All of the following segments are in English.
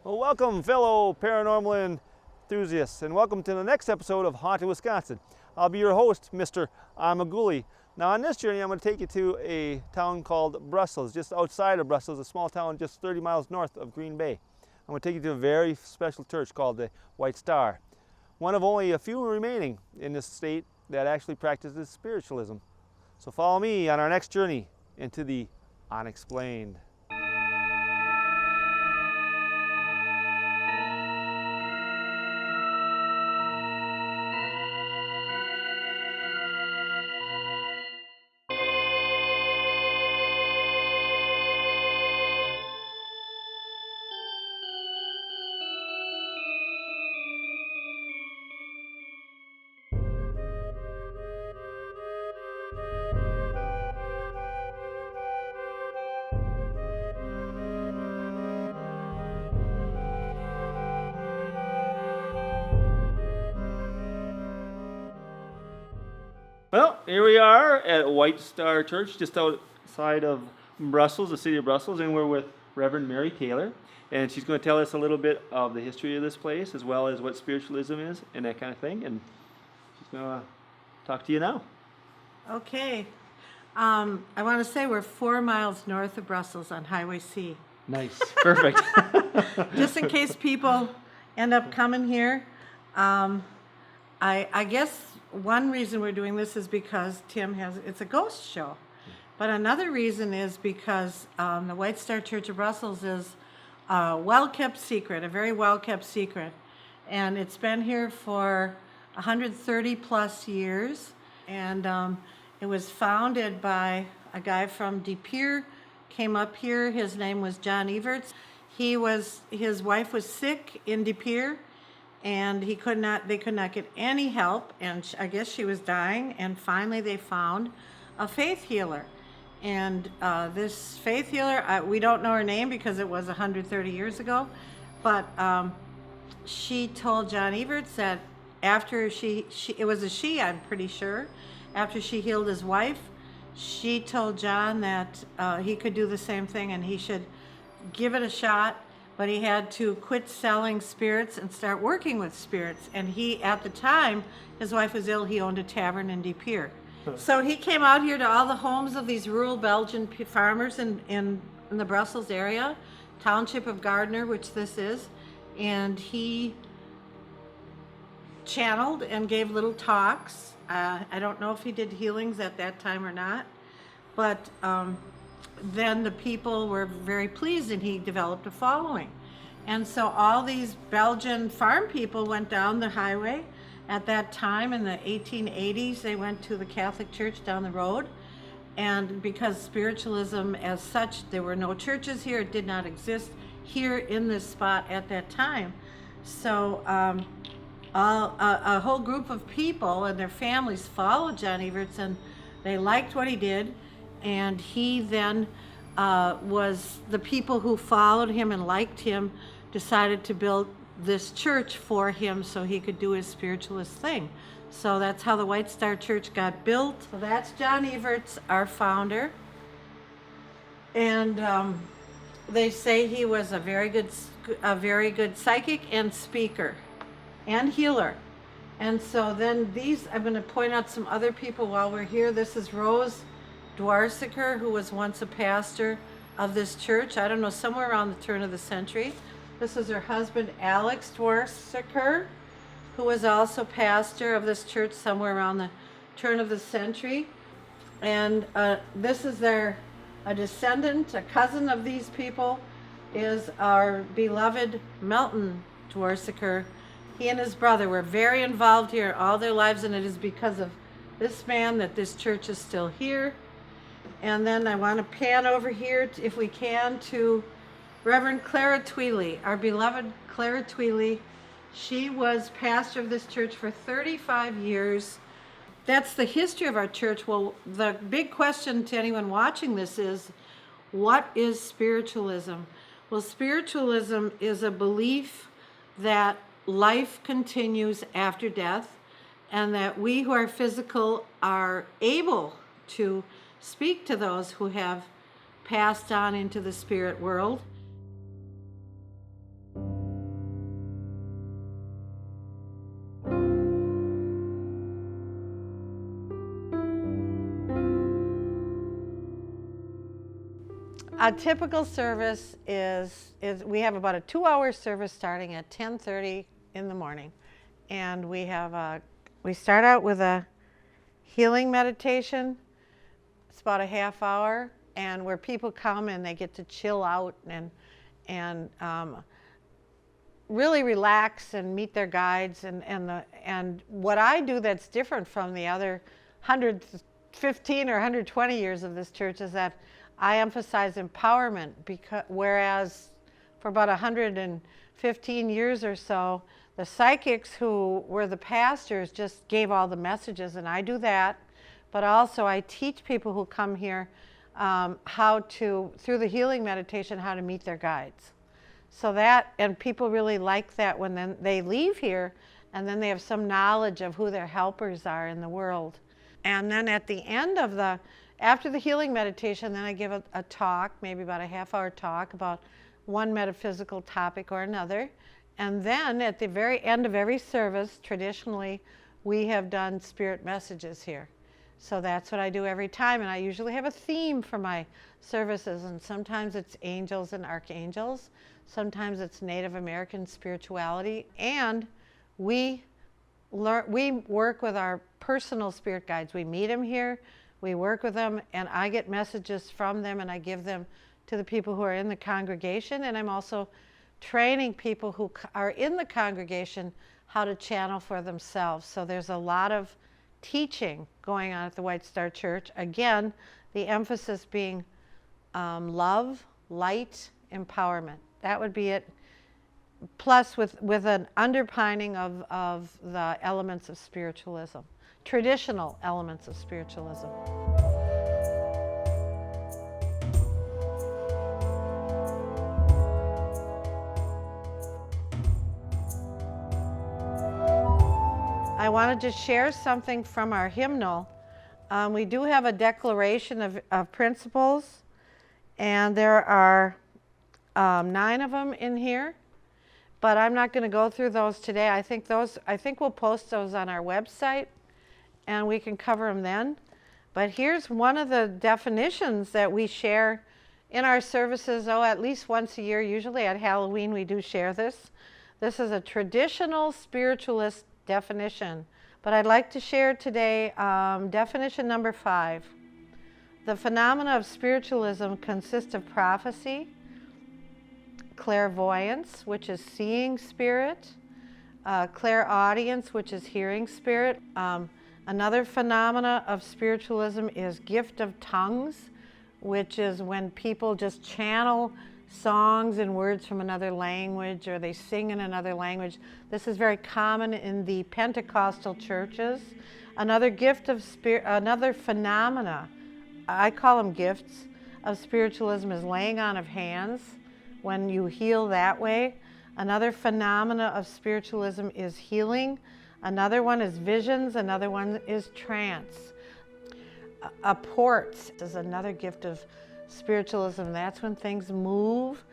Well, welcome, fellow paranormal enthusiasts, and welcome to the next episode of Haunted Wisconsin. I'll be your host, Mr. Amaguli. Now, on this journey, I'm going to take you to a town called Brussels, just outside of Brussels, a small town just 30 miles north of Green Bay. I'm going to take you to a very special church called the White Star, one of only a few remaining in this state that actually practices spiritualism. So follow me on our next journey into the unexplained. Well, here we are at White Star Church, just outside of Brussels, the city of Brussels, and we're with Reverend Mary Taylor, and she's going to tell us a little bit of the history of this place, as well as what spiritualism is, and that kind of thing, and she's going to talk to you now. Okay. I want to say we're 4 miles north of Brussels on Highway C. Nice. Perfect. Just in case people end up coming here. I guess one reason we're doing this is because it's a ghost show. But another reason is because the White Star Church of Brussels is a well-kept secret, a very well-kept secret. And it's been here for 130 plus years. And it was founded by a guy from De Pere, came up here. His name was John Everts. His wife was sick in De Pere, and they could not get any help, and I guess she was dying, and finally they found a faith healer. And this faith healer, we don't know her name because it was 130 years ago, but she told John Everts that after it was a she, I'm pretty sure, after she healed his wife, she told John that he could do the same thing and he should give it a shot, but he had to quit selling spirits and start working with spirits. And he, at the time, his wife was ill, he owned a tavern in De Pere. So he came out here to all the homes of these rural Belgian farmers in the Brussels area, township of Gardner, which this is, and he channeled and gave little talks. I don't know if he did healings at that time or not, but then the people were very pleased and he developed a following. And so all these Belgian farm people went down the highway. At that time in the 1880s, they went to the Catholic Church down the road. And because spiritualism as such, there were no churches here, it did not exist here in this spot at that time. So a whole group of people and their families followed John Everts, and they liked what he did. And he then was the people who followed him and liked him decided to build this church for him so he could do his spiritualist thing. So that's how the White Star Church got built. So that's John Everts, our founder. And they say he was a very good psychic and speaker and healer. And so then I'm going to point out some other people while we're here. This is Rose Dwarsiker, who was once a pastor of this church, I don't know, somewhere around the turn of the century. This is her husband, Alex Dwarsiker, who was also pastor of this church somewhere around the turn of the century. And this is a descendant, a cousin of these people, is our beloved Melton Dwarsiker. He and his brother were very involved here all their lives, and it is because of this man that this church is still here. And then I want to pan over here, if we can, to Reverend Clara Tweely, our beloved Clara Tweely. She was pastor of this church for 35 years. That's the history of our church. Well, the big question to anyone watching this is, what is spiritualism? Well, spiritualism is a belief that life continues after death, and that we who are physical are able to speak to those who have passed on into the spirit world. A typical service is we have about a 2-hour service starting at 10:30 in the morning, and we start out with a healing meditation. It's about a half hour, and where people come and they get to chill out and really relax and meet their guides. And what I do that's different from the other 115 or 120 years of this church is that I emphasize empowerment, whereas for about 115 years or so, the psychics who were the pastors just gave all the messages, and I do that. But also I teach people who come here how to, through the healing meditation, how to meet their guides. So that, and people really like that when then they leave here and then they have some knowledge of who their helpers are in the world. And then at the end of after the healing meditation, then I give a talk, maybe about a half-hour talk about one metaphysical topic or another. And then at the very end of every service, traditionally, we have done spirit messages here. So that's what I do every time, and I usually have a theme for my services, and sometimes it's angels and archangels, sometimes it's Native American spirituality, and we work with our personal spirit guides. We meet them here, we work with them, and I get messages from them and I give them to the people who are in the congregation, and I'm also training people who are in the congregation how to channel for themselves. So there's a lot of teaching going on at the White Star Church. Again, the emphasis being love, light, empowerment. That would be it. Plus with an underpinning of the elements of spiritualism, traditional elements of spiritualism. I wanted to share something from our hymnal. We do have a declaration of principles, and there are 9 of them in here, but I'm not going to go through those today. I think we'll post those on our website, and we can cover them then. But here's one of the definitions that we share in our services, at least once a year. Usually at Halloween we do share this. This is a traditional spiritualist definition, but I'd like to share today definition number 5. The phenomena of spiritualism consist of prophecy, clairvoyance, which is seeing spirit, clairaudience, which is hearing spirit. Another phenomena of spiritualism is gift of tongues, which is when people just channel songs and words from another language, or they sing in another language. This is very common in the Pentecostal churches. Another phenomena, I call them gifts, of spiritualism is laying on of hands, when you heal that way. Another phenomena of spiritualism is healing. Another one is visions. Another one is trance. Apports is another gift of spiritualism. That's when things move.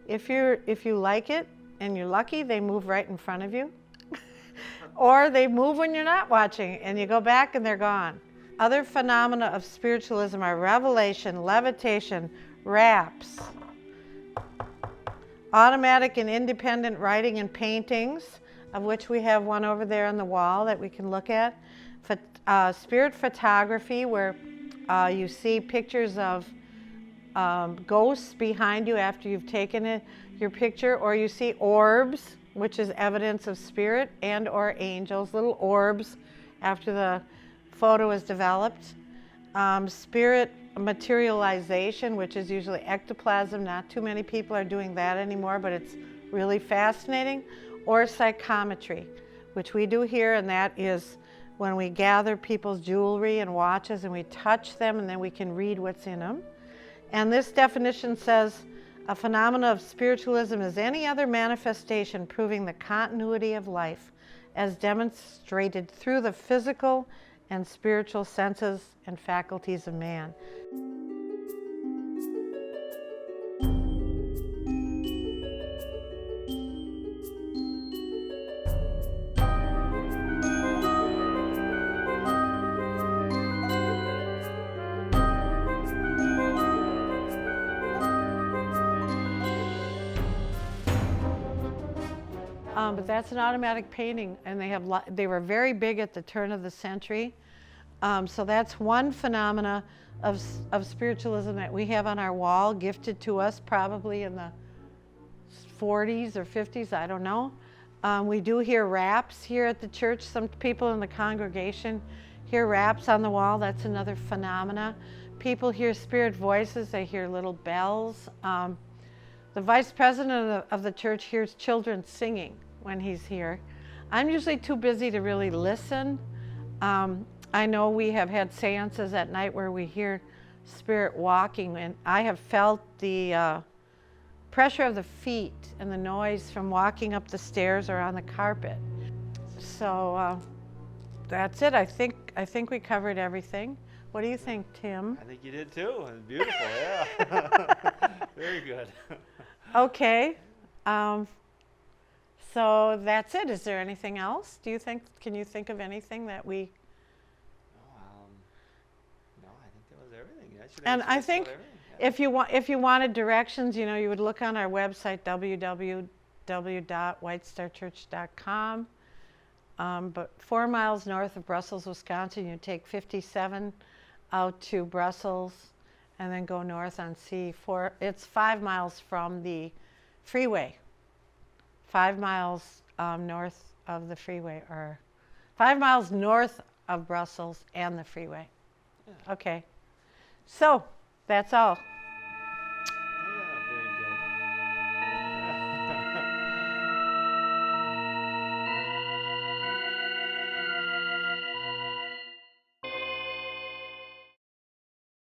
If you like it and you're lucky, they move right in front of you. Or they move when you're not watching and you go back and they're gone. Other phenomena of spiritualism are revelation, levitation, raps, automatic and independent writing and paintings, of which we have one over there on the wall that we can look at. Spirit photography, where you see pictures of ghosts behind you after you've taken your picture, or you see orbs, which is evidence of spirit, and or angels, little orbs after the photo is developed. Spirit materialization, which is usually ectoplasm. Not too many people are doing that anymore, but it's really fascinating. Or psychometry, which we do here, and that is when we gather people's jewelry and watches and we touch them, and then we can read what's in them. And this definition says, a phenomena of spiritualism is any other manifestation proving the continuity of life as demonstrated through the physical and spiritual senses and faculties of man. But that's an automatic painting, and they were very big at the turn of the century. So that's one phenomena of spiritualism that we have on our wall, gifted to us probably in the 40s or 50s, I don't know. We do hear raps here at the church. Some people in the congregation hear raps on the wall. That's another phenomena. People hear spirit voices. They hear little bells. The vice president of the church hears children singing when he's here. I'm usually too busy to really listen. I know we have had seances at night where we hear spirit walking, and I have felt the pressure of the feet and the noise from walking up the stairs or on the carpet. So that's it. I think we covered everything. What do you think, Tim? I think you did too. It's beautiful, yeah. Very good. Okay. So that's it. Is there anything else? Can you think of anything that we... No, I think that was everything. And I think if you wanted directions, you would look on our website, www.whitestarchurch.com. But 4 miles north of Brussels, Wisconsin, you take 57 out to Brussels and then go north on C4. It's 5 miles from the freeway. 5 miles north of the freeway, or 5 miles north of Brussels and the freeway. Yeah. Okay. So that's all.